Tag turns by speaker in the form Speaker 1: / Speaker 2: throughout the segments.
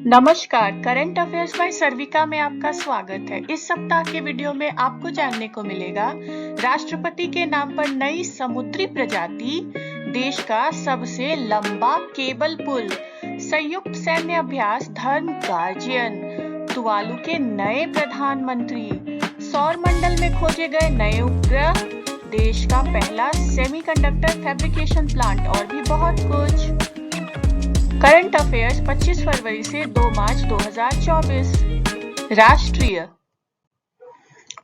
Speaker 1: नमस्कार, current affairs bye सर्विका में आपका स्वागत है। इस सप्ताह के वीडियो में आपको जानने को मिलेगा राष्ट्रपति के नाम पर नई समुद्री प्रजाति, देश का सबसे लंबा केबल पुल, संयुक्त सैन्य अभ्यास धर्म गार्जियन, तुवालू के नए प्रधानमंत्री, सौर मंडल में खोजे गए नए उपग्रह, देश का पहला सेमीकंडक्टर फैब्रिकेशन प्लांट और भी बहुत कुछ। करंट अफेयर्स 25 फरवरी से 2 मार्च 2024। राष्ट्रीय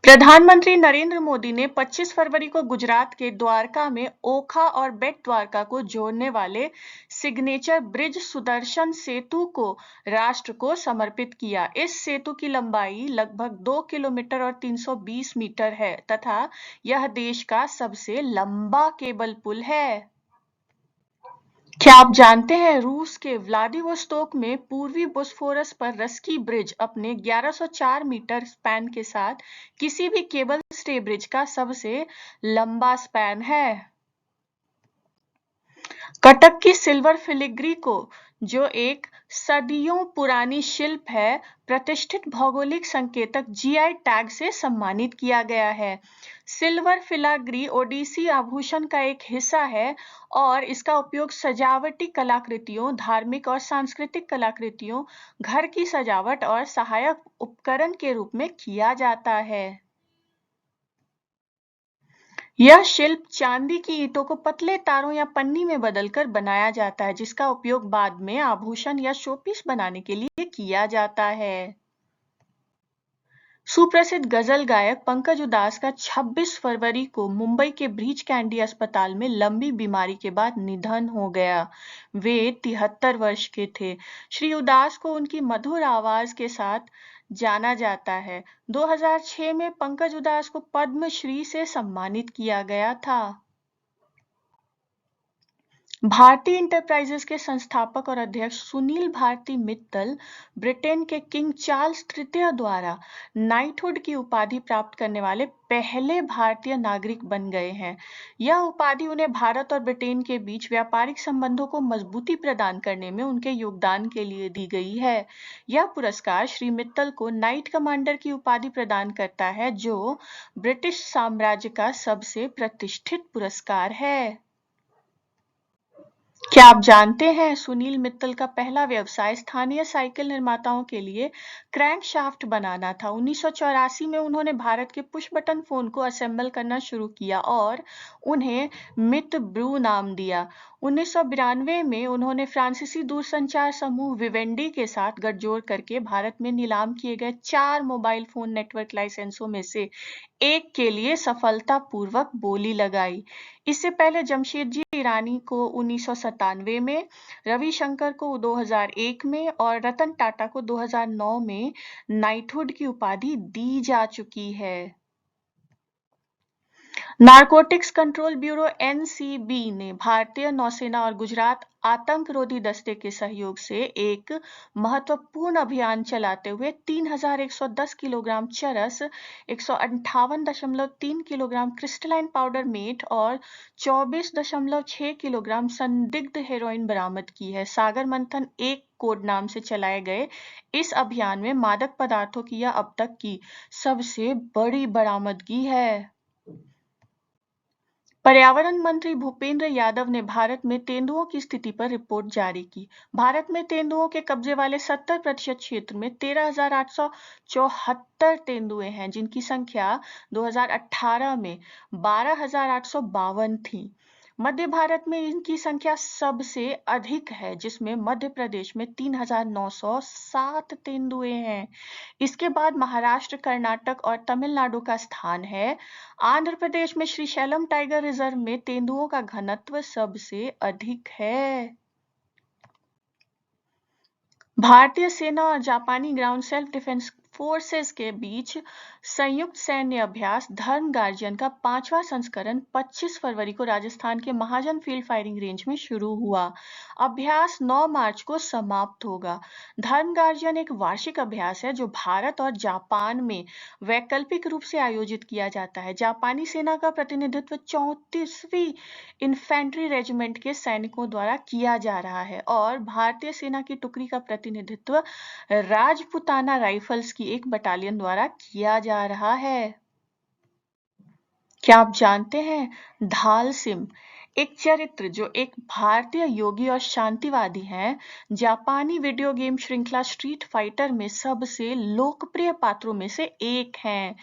Speaker 1: प्रधानमंत्री नरेंद्र मोदी ने 25 फरवरी को गुजरात के द्वारका में ओखा और बेट द्वारका को जोड़ने वाले सिग्नेचर ब्रिज सुदर्शन सेतु को राष्ट्र को समर्पित किया। इस सेतु की लंबाई लगभग 2 किलोमीटर और 320 मीटर है तथा यह देश का सबसे लंबा केबल पुल है। क्या आप जानते हैं रूस के व्लादिवोस्तोक में पूर्वी बोस्फोरस पर रस्की ब्रिज अपने 1104 मीटर स्पैन के साथ किसी भी केबल स्टे ब्रिज का सबसे लंबा स्पैन है। कटक की सिल्वर फिलिग्री को, जो एक सदियों पुरानी शिल्प है, प्रतिष्ठित भौगोलिक संकेतक जीआई टैग से सम्मानित किया गया है। सिल्वर फिलाग्री ओडिसी आभूषण का एक हिस्सा है और इसका उपयोग सजावटी कलाकृतियों, धार्मिक और सांस्कृतिक कलाकृतियों, घर की सजावट और सहायक उपकरण के रूप में किया जाता है। यह शिल्प चांदी की ईंटों को पतले तारों या पन्नी में बदलकर बनाया जाता है, जिसका उपयोग बाद में आभूषण या शोपीस बनाने के लिए किया जाता है। सुप्रसिद्ध गजल गायक पंकज उदास का 26 फरवरी को मुंबई के ब्रीच कैंडी अस्पताल में लंबी बीमारी के बाद निधन हो गया। वे 73 वर्ष के थे। श्री उदास को उनकी मधुर आवाज के साथ जाना जाता है। 2006 में पंकज उदास को पद्मश्री से सम्मानित किया गया था। भारती इंटरप्राइजेज के संस्थापक और अध्यक्ष सुनील भारती मित्तल ब्रिटेन के किंग चार्ल्स तृतीय द्वारा नाइटहुड की उपाधि प्राप्त करने वाले पहले भारतीय नागरिक बन गए हैं। यह उपाधि उन्हें भारत और ब्रिटेन के बीच व्यापारिक संबंधों को मजबूती प्रदान करने में उनके योगदान के लिए दी गई है। यह पुरस्कार श्री मित्तल को नाइट कमांडर की उपाधि प्रदान करता है, जो ब्रिटिश साम्राज्य का सबसे प्रतिष्ठित पुरस्कार है। क्या आप जानते हैं सुनील मित्तल का पहला व्यवसाय स्थानीय साइकिल निर्माताओं के लिए क्रैंकशाफ्ट बनाना था। 1984 में उन्होंने भारत के पुश बटन फोन को असेंबल करना शुरू किया और उन्हें मित ब्रू नाम दिया। 1992 में उन्होंने फ्रांसीसी दूरसंचार समूह विवेंडी के साथ गठजोड़ करके भारत में नीलाम किए गए 4 मोबाइल फोन नेटवर्क लाइसेंसों में से एक के लिए सफलतापूर्वक बोली लगाई। इससे पहले जमशेदजी ईरानी को 1997 में, रविशंकर को 2001 में और रतन टाटा को 2009 में नाइटहुड की उपाधि दी जा चुकी है। नारकोटिक्स कंट्रोल ब्यूरो एनसीबी ने भारतीय नौसेना और गुजरात आतंकरोधी दस्ते के सहयोग से एक महत्वपूर्ण अभियान चलाते हुए 3110 किलोग्राम चरस, 158.3 किलोग्राम क्रिस्टलाइन पाउडर मेट और 24.6 किलोग्राम संदिग्ध हेरोइन बरामद की है। सागर मंथन एक कोड नाम से चलाए गए इस अभियान में मादक पदार्थों की यह अब तक की सबसे बड़ी बरामदगी है। पर्यावरण मंत्री भूपेंद्र यादव ने भारत में तेंदुओं की स्थिति पर रिपोर्ट जारी की। भारत में तेंदुओं के कब्जे वाले 70% क्षेत्र में 13,874 तेंदुए हैं, जिनकी संख्या 2018 में 12,852 थी। मध्य भारत में इनकी संख्या सबसे अधिक है, जिसमें मध्य प्रदेश में 3,907 तेंदुए हैं। इसके बाद महाराष्ट्र, कर्नाटक और तमिलनाडु का स्थान है। आंध्र प्रदेश में श्रीशैलम टाइगर रिजर्व में तेंदुओं का घनत्व सबसे अधिक है। भारतीय सेना और जापानी ग्राउंड सेल्फ डिफेंस फोर्सेस के बीच संयुक्त सैन्य अभ्यास धर्म गार्जियन का 5वां संस्करण 25 फरवरी को राजस्थान के महाजन फील्ड फायरिंग रेंज में शुरू हुआ। अभ्यास 9 मार्च को समाप्त होगा। धर्म गार्जियन एक वार्षिक अभ्यास है जो भारत और जापान में वैकल्पिक रूप से आयोजित किया जाता है। जापानी सेना का प्रतिनिधित्व 34वीं इन्फेंट्री रेजिमेंट के सैनिकों द्वारा किया जा रहा है और भारतीय सेना की टुकड़ी का प्रतिनिधित्व राजपुताना राइफल्स की एक बटालियन द्वारा किया जा रहा है। क्या आप जानते हैं धाल सिम एक चरित्र जो एक भारतीय योगी और शांतिवादी हैं, जापानी वीडियो गेम श्रृंखला स्ट्रीट फाइटर में सबसे लोकप्रिय पात्रों में से एक हैं।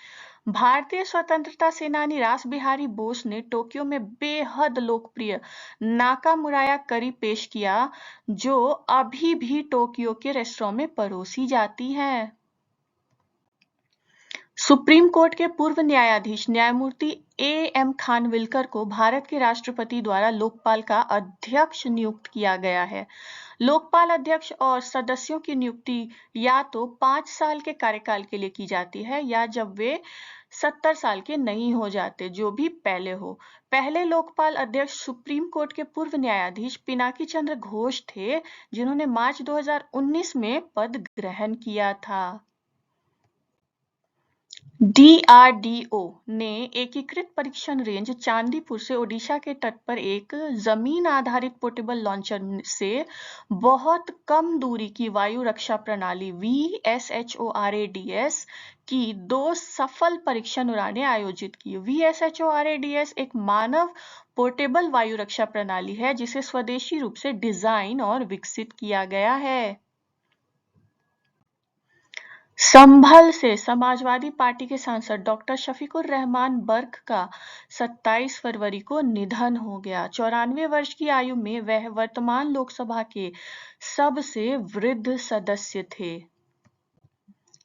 Speaker 1: भारतीय स्वतंत्रता सेनानी रास बिहारी बोस ने टोक्यो में बेहद लोकप्रिय नाकामुराया करी पेश किया, जो अभी भी टोक्यो के रेस्टोरेंट में परोसी जाती है। सुप्रीम कोर्ट के पूर्व न्यायाधीश न्यायमूर्ति A.M. खानविलकर को भारत के राष्ट्रपति द्वारा लोकपाल का अध्यक्ष नियुक्त किया गया है। लोकपाल अध्यक्ष और सदस्यों की नियुक्ति या तो 5 साल के कार्यकाल के लिए की जाती है या जब वे 70 साल के नहीं हो जाते, जो भी पहले हो। पहले लोकपाल अध्यक्ष सुप्रीम कोर्ट के पूर्व न्यायाधीश पिनाकी चंद्र घोष थे, जिन्होंने मार्च 2019 में पद ग्रहण किया था। DRDO ने एकीकृत परीक्षण रेंज चांदीपुर से ओडिशा के तट पर एक जमीन आधारित पोर्टेबल लॉन्चर से बहुत कम दूरी की वायु रक्षा प्रणाली VSHORADS की 2 सफल परीक्षण उड़ानें आयोजित की। VSHORADS एक मानव पोर्टेबल वायु रक्षा प्रणाली है जिसे स्वदेशी रूप से डिजाइन और विकसित किया गया है। संभल से समाजवादी पार्टी के सांसद डॉक्टर शफीकुर रहमान बर्क का 27 फरवरी को निधन हो गया। 94 वर्ष की आयु में वह वर्तमान लोकसभा के सबसे वृद्ध सदस्य थे।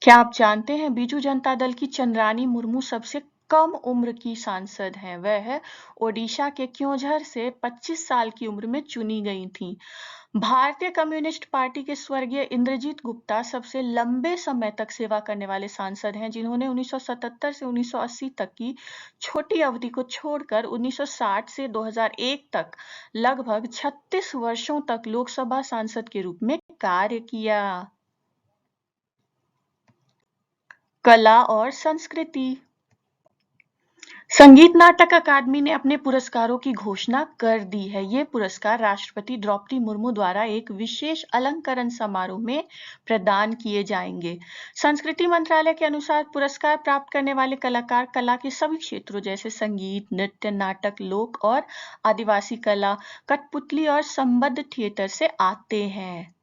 Speaker 1: क्या आप जानते हैं बीजू जनता दल की चंद्रानी मुर्मू सबसे कम उम्र की सांसद हैं। वह ओडिशा के क्योंझर से 25 साल की उम्र में चुनी गई थीं। भारतीय कम्युनिस्ट पार्टी के स्वर्गीय इंद्रजीत गुप्ता सबसे लंबे समय तक सेवा करने वाले सांसद हैं, जिन्होंने 1977 से 1980 तक की छोटी अवधि को छोड़कर 1960 से 2001 तक लगभग 36 वर्षों तक लोकसभा सांसद के रूप में कार्य किया। कला और संस्कृति। संगीत नाटक अकादमी ने अपने पुरस्कारों की घोषणा कर दी है। ये पुरस्कार राष्ट्रपति द्रौपदी मुर्मू द्वारा एक विशेष अलंकरण समारोह में प्रदान किए जाएंगे। संस्कृति मंत्रालय के अनुसार पुरस्कार प्राप्त करने वाले कलाकार कला के सभी क्षेत्रों जैसे संगीत, नृत्य, नाटक, लोक और आदिवासी कला, कठपुतली और संबद्ध थिएटर से आते हैं।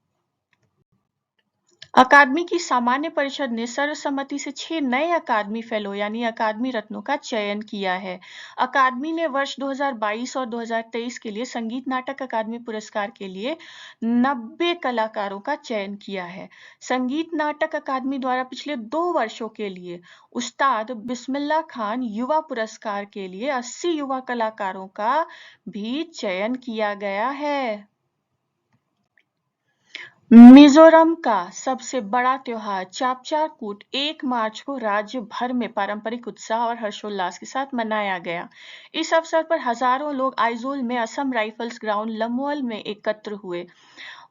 Speaker 1: अकादमी की सामान्य परिषद ने सर्वसम्मति से 6 नए अकादमी फेलो यानी अकादमी रत्नों का चयन किया है। अकादमी ने वर्ष 2022 और 2023 के लिए संगीत नाटक अकादमी पुरस्कार के लिए 90 कलाकारों का चयन किया है। संगीत नाटक अकादमी द्वारा पिछले 2 वर्षों के लिए उस्ताद बिस्मिल्लाह खान युवा पुरस्कार के लिए 80 युवा कलाकारों का भी चयन किया गया है। मिजोरम का सबसे बड़ा त्योहार चापचारकूट 1 मार्च को राज्य भर में पारंपरिक उत्साह और हर्षोल्लास के साथ मनाया गया। इस अवसर पर हजारों लोग आइजोल में असम राइफल्स ग्राउंड लमुअल में एकत्र हुए।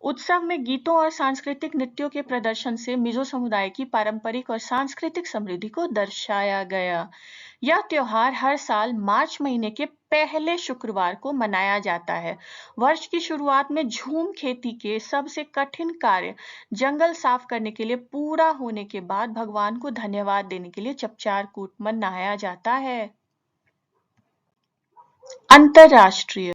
Speaker 1: उत्सव में गीतों और सांस्कृतिक नृत्यों के प्रदर्शन से मिजो समुदाय की पारंपरिक और सांस्कृतिक समृद्धि को दर्शाया गया। यह त्योहार हर साल मार्च महीने के पहले शुक्रवार को मनाया जाता है। वर्ष की शुरुआत में झूम खेती के सबसे कठिन कार्य जंगल साफ करने के लिए पूरा होने के बाद भगवान को धन्यवाद देने के लिए चपचारकूट मनाया जाता है। अंतरराष्ट्रीय।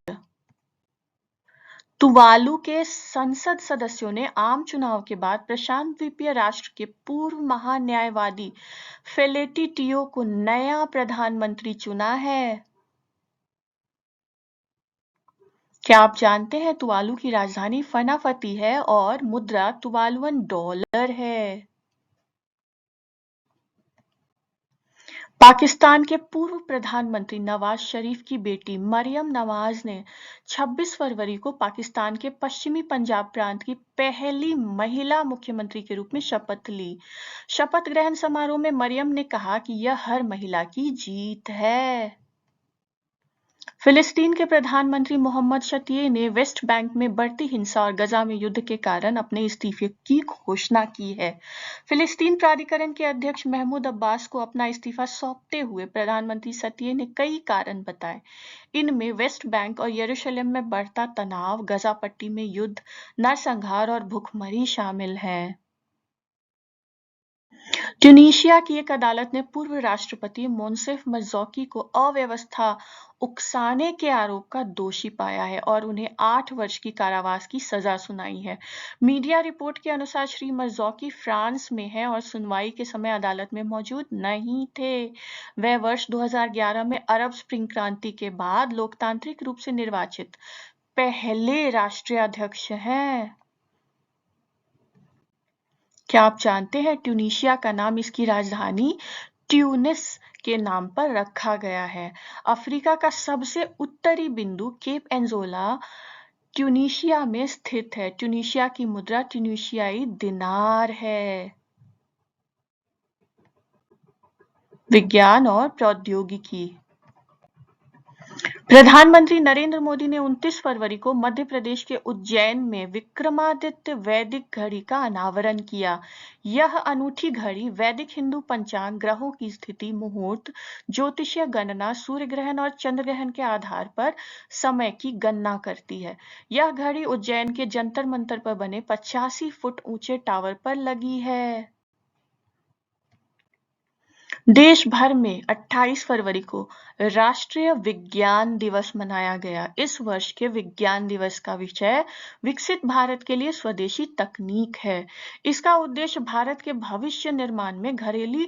Speaker 1: तुवालू के संसद सदस्यों ने आम चुनाव के बाद प्रशांत द्वीपीय राष्ट्र के पूर्व महान्यायवादी फेलेटी टियो को नया प्रधानमंत्री चुना है। क्या आप जानते हैं तुवालू की राजधानी फनाफती है और मुद्रा तुवालुअन डॉलर है। पाकिस्तान के पूर्व प्रधानमंत्री नवाज शरीफ की बेटी मरियम नवाज ने 26 फरवरी को पाकिस्तान के पश्चिमी पंजाब प्रांत की पहली महिला मुख्यमंत्री के रूप में शपथ ली। शपथ ग्रहण समारोह में मरियम ने कहा कि यह हर महिला की जीत है। फिलिस्तीन के प्रधानमंत्री मोहम्मद शतिये ने वेस्ट बैंक में बढ़ती हिंसा और गजा में युद्ध के कारण अपने इस्तीफे की घोषणा की है। फिलिस्तीन प्राधिकरण के अध्यक्ष महमूद अब्बास को अपना इस्तीफा सौंपते हुए प्रधानमंत्री शतिये ने कई कारण बताए। इनमें वेस्ट बैंक और यरूशलेम में बढ़ता तनाव, गजा पट्टी में युद्ध, नरसंहार और भूखमरी शामिल हैं। ट्यूनीशिया की एक अदालत ने पूर्व राष्ट्रपति मोंसेफ मर्जौकी को अव्यवस्था उकसाने के आरोप का दोषी पाया है और उन्हें 8 वर्ष की कारावास की सजा सुनाई है। मीडिया रिपोर्ट के अनुसार श्री मर्जौकी फ्रांस में हैं और सुनवाई के समय अदालत में मौजूद नहीं थे। वह वर्ष 2011 में अरब स्प्रिंग क्रांति के बाद लोकतांत्रिक रूप से निर्वाचित पहले राष्ट्रीय अध्यक्ष हैं। क्या आप जानते हैं ट्यूनीशिया का नाम इसकी राजधानी ट्यूनिस के नाम पर रखा गया है। अफ्रीका का सबसे उत्तरी बिंदु केप एंजोला ट्यूनीशिया में स्थित है। ट्यूनीशिया की मुद्रा ट्यूनीशियाई दिनार है। विज्ञान और प्रौद्योगिकी। प्रधानमंत्री नरेंद्र मोदी ने 29 फरवरी को मध्य प्रदेश के उज्जैन में विक्रमादित्य वैदिक घड़ी का अनावरण किया। यह अनूठी घड़ी वैदिक हिंदू पंचांग, ग्रहों की स्थिति, मुहूर्त, ज्योतिषीय गणना, सूर्य ग्रहण और चंद्र ग्रहण के आधार पर समय की गणना करती है। यह घड़ी उज्जैन के जंतर मंतर पर बने 85 फुट ऊंचे टावर पर लगी है। देश भर में 28 फरवरी को राष्ट्रीय विज्ञान दिवस मनाया गया। इस वर्ष के विज्ञान दिवस का विषय विकसित भारत के लिए स्वदेशी तकनीक है। इसका उद्देश्य भारत के भविष्य निर्माण में घरेलू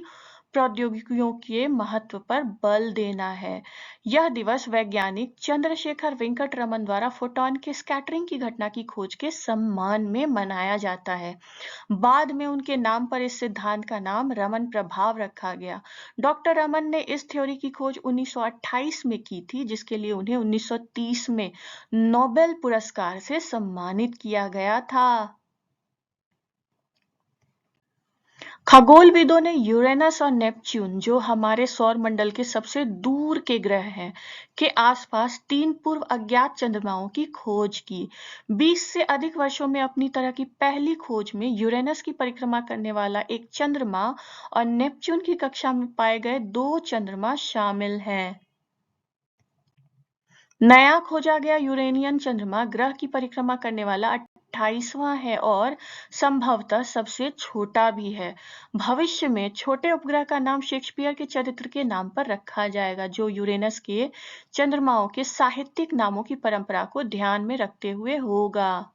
Speaker 1: प्रौद्योगिकियों के महत्व पर बल देना है। यह दिवस वैज्ञानिक चंद्रशेखर वेंकट रमन द्वारा फोटॉन के स्कैटरिंग की घटना की खोज के सम्मान में मनाया जाता है। बाद में उनके नाम पर इस सिद्धांत का नाम रमन प्रभाव रखा गया। डॉक्टर रमन ने इस थ्योरी की खोज 1928 में की थी, जिसके लिए उन्हें 1930 में नोबेल पुरस्कार से सम्मानित किया गया था। खगोलविदों ने यूरेनस और नेपच्यून, जो हमारे सौर मंडल के सबसे दूर के ग्रह हैं, के आसपास 3 पूर्व अज्ञात चंद्रमाओं की खोज की। 20 से अधिक वर्षों में अपनी तरह की पहली खोज में यूरेनस की परिक्रमा करने वाला एक चंद्रमा और नेपच्यून की कक्षा में पाए गए 2 चंद्रमा शामिल हैं। नया खोजा गया यूरेनियन चंद्रमा ग्रह की परिक्रमा करने वाला 28वां है और संभवतः सबसे छोटा भी है। भविष्य में छोटे उपग्रह का नाम शेक्सपियर के चरित्र के नाम पर रखा जाएगा, जो यूरेनस के चंद्रमाओं के साहित्यिक नामों की परंपरा को ध्यान में रखते हुए होगा।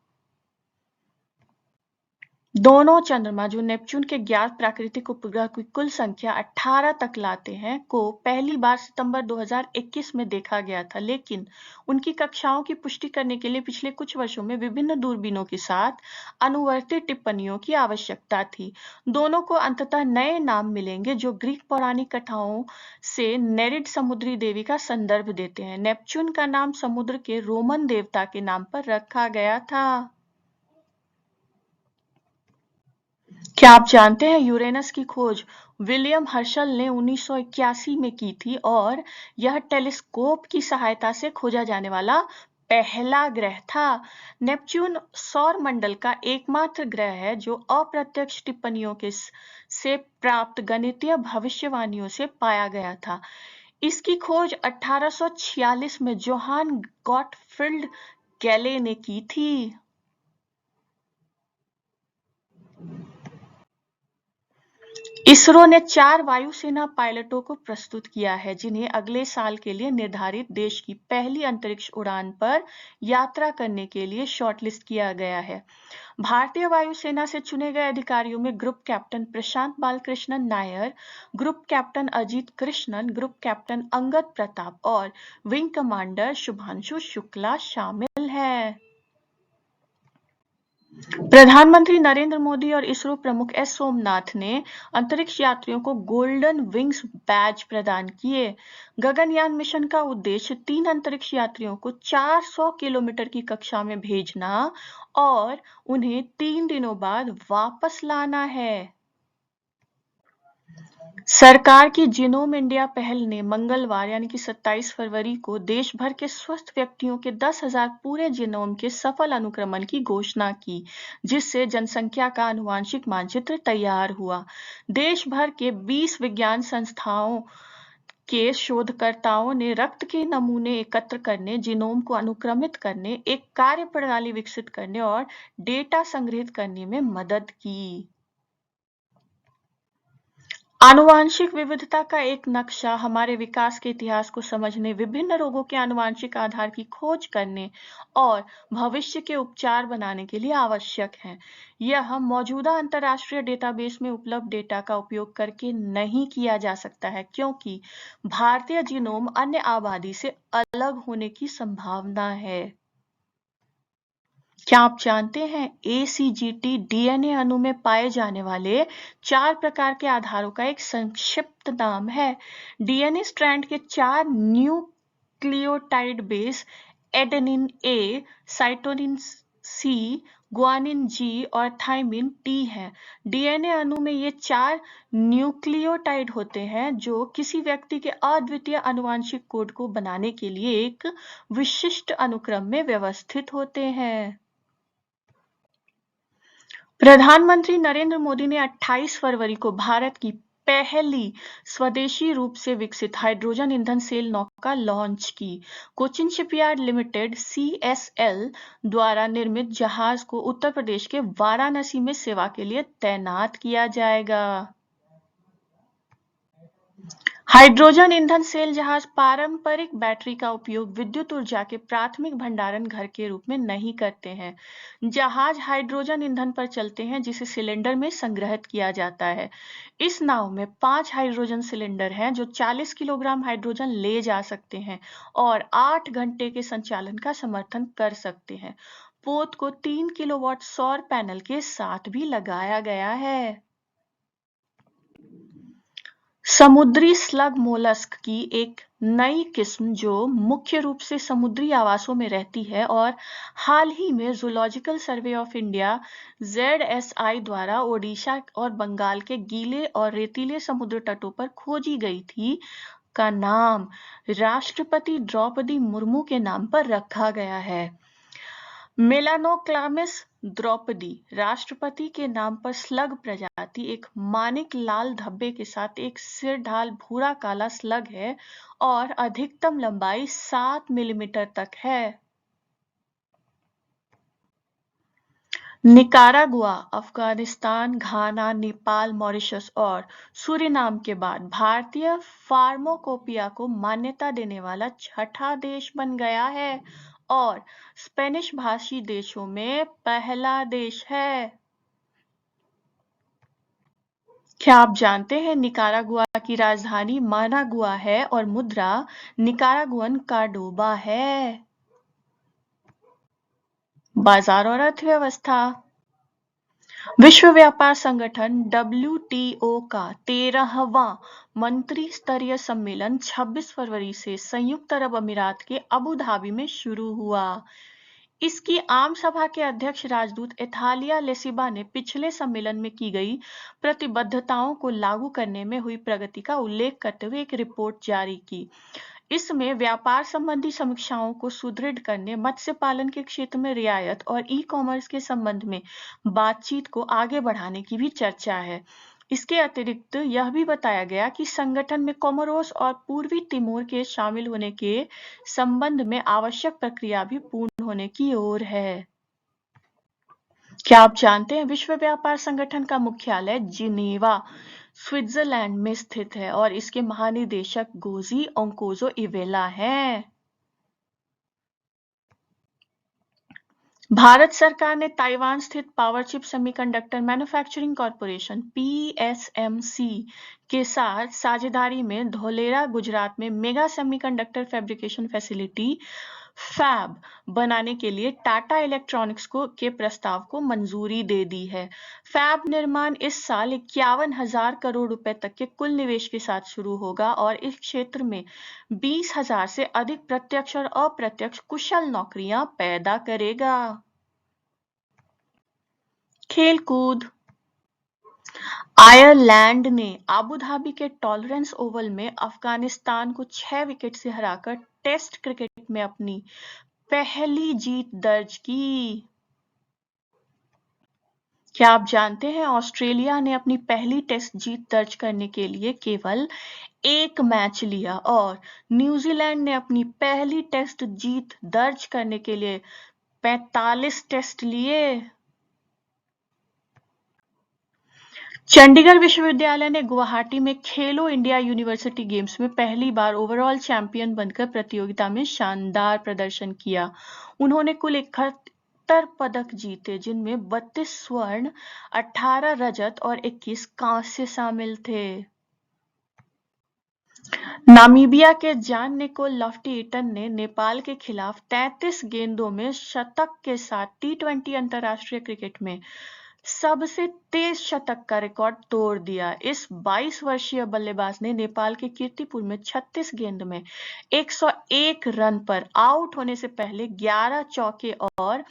Speaker 1: दोनों चंद्रमा, जो नेपच्यून के ज्ञात प्राकृतिक उपग्रह की कुल संख्या 18 तक लाते हैं, को पहली बार सितंबर 2021 में देखा गया था, लेकिन उनकी कक्षाओं की पुष्टि करने के लिए पिछले कुछ वर्षों में विभिन्न दूरबीनों के साथ अनुवर्ती टिप्पणियों की आवश्यकता थी। दोनों को अंततः नए नाम मिलेंगे, जो ग्रीक पौराणिक कथाओं से नेरिड समुद्री देवी का संदर्भ देते हैं। नेपच्यून का नाम समुद्र के रोमन देवता के नाम पर रखा गया था। क्या आप जानते हैं यूरेनस की खोज विलियम हर्शल ने 1981 में की थी और यह टेलीस्कोप की सहायता से खोजा जाने वाला पहला ग्रह था। नेपच्यून सौर मंडल का एकमात्र ग्रह है जो अप्रत्यक्ष टिप्पणियों से प्राप्त गणितीय भविष्यवाणियों से पाया गया था। इसकी खोज 1846 में जोहान गॉटफ्रिल्ड गैले ने की थी। इसरो ने 4 वायुसेना पायलटों को प्रस्तुत किया है, जिन्हें अगले साल के लिए निर्धारित देश की पहली अंतरिक्ष उड़ान पर यात्रा करने के लिए शॉर्टलिस्ट किया गया है। भारतीय वायुसेना से चुने गए अधिकारियों में group captain Prashant Balakrishnan Nair, group captain Ajit Krishnan, group captain Angad Pratap और विंग कमांडर शुभांशु शुक्ला शामिल हैं। प्रधानमंत्री नरेंद्र मोदी और इसरो प्रमुख एस सोमनाथ ने अंतरिक्ष यात्रियों को गोल्डन विंग्स बैज प्रदान किए। गगनयान मिशन का उद्देश्य 3 अंतरिक्ष यात्रियों को 400 किलोमीटर की कक्षा में भेजना और उन्हें 3 दिनों बाद वापस लाना है। सरकार की जीनोम इंडिया पहल ने मंगलवार यानी कि 27 फरवरी को देश भर के स्वस्थ व्यक्तियों के 10,000 पूरे जीनोम के सफल अनुक्रमण की घोषणा की, जिससे जनसंख्या का आनुवांशिक मानचित्र तैयार हुआ। देश भर के 20 विज्ञान संस्थाओं के शोधकर्ताओं ने रक्त के नमूने एकत्र करने, जीनोम को अनुक्रमित करने, एक कार्यप्रणाली विकसित करने और डेटा संग्रहित करने में मदद की। आनुवांशिक विविधता का एक नक्शा हमारे विकास के इतिहास को समझने, विभिन्न रोगों के आनुवांशिक आधार की खोज करने और भविष्य के उपचार बनाने के लिए आवश्यक है। यह मौजूदा अंतर्राष्ट्रीय डेटाबेस में उपलब्ध डेटा का उपयोग करके नहीं किया जा सकता है, क्योंकि भारतीय जीनोम अन्य आबादी से अलग होने की संभावना है। क्या आप जानते हैं एसीजीटी डीएनए अणु में पाए जाने वाले 4 प्रकार के आधारों का एक संक्षिप्त नाम है। डीएनए स्ट्रैंड के 4 nucleotide base adenine A, cytosine C, guanine G और थाइमिन टी है। डीएनए अणु में ये 4 न्यूक्लियोटाइड होते हैं जो किसी व्यक्ति के अद्वितीय आनुवंशिक कोड को बनाने के लिए एक विशिष्ट अनुक्रम में व्यवस्थित होते हैं। प्रधानमंत्री नरेंद्र मोदी ने 28 फरवरी को भारत की पहली स्वदेशी रूप से विकसित हाइड्रोजन ईंधन सेल नौका लॉन्च की। कोचिन शिपयार्ड लिमिटेड (CSL) द्वारा निर्मित जहाज को उत्तर प्रदेश के वाराणसी में सेवा के लिए तैनात किया जाएगा। हाइड्रोजन ईंधन सेल जहाज पारंपरिक बैटरी का उपयोग विद्युत ऊर्जा के प्राथमिक भंडारण घर के रूप में नहीं करते हैं। जहाज हाइड्रोजन ईंधन पर चलते हैं, जिसे सिलेंडर में संग्रहित किया जाता है। इस नाव में 5 हाइड्रोजन सिलेंडर हैं जो 40 किलोग्राम हाइड्रोजन ले जा सकते हैं और 8 घंटे के संचालन का समर्थन कर सकते हैं। पोत को 3 किलोवाट सौर पैनल के साथ भी लगाया गया है। समुद्री स्लग मोलस्क की एक नई किस्म जो मुख्य रूप से समुद्री आवासों में रहती है और हाल ही में zoological survey of India (ZSI) द्वारा ओडिशा और बंगाल के गीले और रेतीले समुद्र तटों पर खोजी गई थी, का नाम राष्ट्रपति द्रौपदी मुर्मू के नाम पर रखा गया है। मेलानोक्लामिस द्रौपदी राष्ट्रपति के नाम पर स्लग प्रजाति एक मानिक लाल धब्बे के साथ एक सिर ढाल भूरा काला स्लग है और अधिकतम लंबाई 7 मिलीमीटर तक है। निकारागुआ अफगानिस्तान, घाना, नेपाल, मॉरिशस और सूरिनाम के बाद भारतीय फार्माकोपिया को मान्यता देने वाला छठा देश बन गया है और स्पेनिश भाषी देशों में पहला देश है। क्या आप जानते हैं निकारागुआ की राजधानी मानागुआ है और मुद्रा निकारागुअन कार्डोबा है। बाजार और अर्थव्यवस्था। विश्व व्यापार संगठन (WTO) का 13वां मंत्री स्तरीय सम्मेलन 26 फरवरी से संयुक्त अरब अमीरात के अबू धाबी में शुरू हुआ। इसकी आम सभा के अध्यक्ष राजदूत एथालिया लेसिबा ने पिछले सम्मेलन में की गई प्रतिबद्धताओं को लागू करने में हुई प्रगति का उल्लेख करते हुए एक रिपोर्ट जारी की। इसमें व्यापार संबंधी समीक्षाओं को सुदृढ़ करने, मत्स्य पालन के क्षेत्र में रियायत और ई-कॉमर्स के संबंध में बातचीत को आगे बढ़ाने की भी चर्चा है। इसके अतिरिक्त यह भी बताया गया कि संगठन में कोमोरोस और पूर्वी तिमोर के शामिल होने के संबंध में आवश्यक प्रक्रिया भी पूर्ण होने की ओर है। क्या आप जानते हैं विश्व व्यापार संगठन का मुख्यालय जिनेवा, स्विट्जरलैंड में स्थित है और इसके महानिदेशक गोजी ओंकोजो इवेला हैं। भारत सरकार ने ताइवान स्थित power chip semiconductor manufacturing corporation (PSMC) के साथ साझेदारी में धोलेरा, गुजरात में mega semiconductor fabrication facility fab बनाने के लिए टाटा इलेक्ट्रॉनिक्स के प्रस्ताव को मंजूरी दे दी है। फैब निर्माण इस साल 51,000 करोड़ रुपए तक के कुल निवेश के साथ शुरू होगा और इस क्षेत्र में 20,000 से अधिक प्रत्यक्ष और अप्रत्यक्ष कुशल नौकरियां पैदा करेगा। खेलकूद। आयरलैंड ने अबू धाबी के टॉलरेंस ओवल में अफगानिस्तान को 6 विकेट से हराकर टेस्ट क्रिकेट में अपनी पहली जीत दर्ज की। क्या आप जानते हैं ऑस्ट्रेलिया ने अपनी पहली टेस्ट जीत दर्ज करने के लिए केवल एक मैच लिया और न्यूजीलैंड ने अपनी पहली टेस्ट जीत दर्ज करने के लिए 45 टेस्ट लिए। चंडीगढ़ विश्वविद्यालय ने गुवाहाटी में खेलो इंडिया यूनिवर्सिटी गेम्स में पहली बार ओवरऑल चैंपियन बनकर प्रतियोगिता में शानदार प्रदर्शन किया। उन्होंने कुल 71 पदक जीते, जिनमें 32 स्वर्ण, 18 रजत और 21 कांस्य शामिल थे। नामीबिया के जॉन निकोल लॉफ्टी-ईटन ने नेपाल के खिलाफ 33 गेंदों में शतक के साथ टी20 अंतर्राष्ट्रीय क्रिकेट में सबसे तेज शतक का रिकॉर्ड तोड़ दिया। इस 22 वर्षीय बल्लेबाज ने नेपाल के कीर्तिपुर में 36 गेंद में 101 रन पर आउट होने से पहले 11 चौके और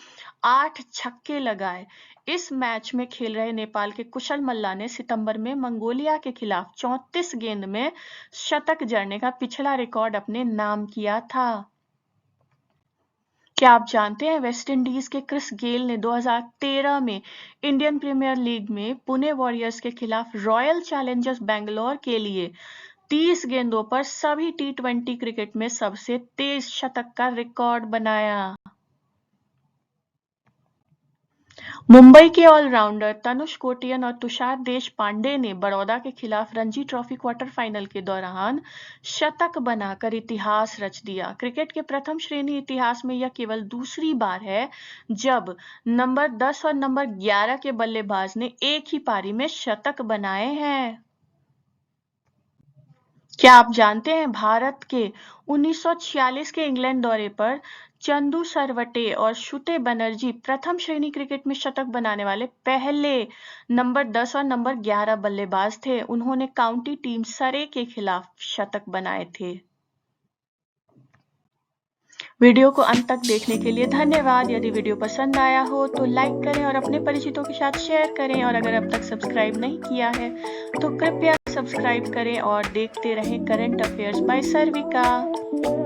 Speaker 1: 8 छक्के लगाए। इस मैच में खेल रहे नेपाल के कुशल मल्ला ने सितंबर में मंगोलिया के खिलाफ 34 गेंद में शतक जड़ने का पिछला रिकॉर्ड अपने नाम किया था। क्या आप जानते हैं वेस्टइंडीज के क्रिस गेल ने 2013 में इंडियन प्रीमियर लीग में पुणे वॉरियर्स के खिलाफ रॉयल चैलेंजर्स बेंगलोर के लिए 30 गेंदों पर सभी टी20 क्रिकेट में सबसे तेज शतक का रिकॉर्ड बनाया। मुंबई के ऑलराउंडर तनुष कोटियन और तुषार देशपांडे ने बड़ौदा के खिलाफ रणजी ट्रॉफी क्वार्टर फाइनल के दौरान शतक बनाकर इतिहास रच दिया। क्रिकेट के प्रथम श्रेणी इतिहास में यह केवल दूसरी बार है जब नंबर 10 और नंबर 11 के बल्लेबाज ने एक ही पारी में शतक बनाए हैं। क्या आप जानते हैं भारत के 1946 के इंग्लैंड दौरे पर चंदू सरवटे और श्रुति बनर्जी प्रथम श्रेणी क्रिकेट में शतक बनाने वाले पहले नंबर 10 और नंबर 11 बल्लेबाज थे। उन्होंने काउंटी टीम सरे के खिलाफ शतक बनाए थे। वीडियो को अंत तक देखने के लिए धन्यवाद। यदि वीडियो पसंद आया हो तो लाइक करें और अपने परिचितों के साथ शेयर करें और अगर अब तक सब्सक्राइब नहीं किया है तो कृपया सब्सक्राइब करें और देखते रहें करंट अफेयर्स बाय सर्विका।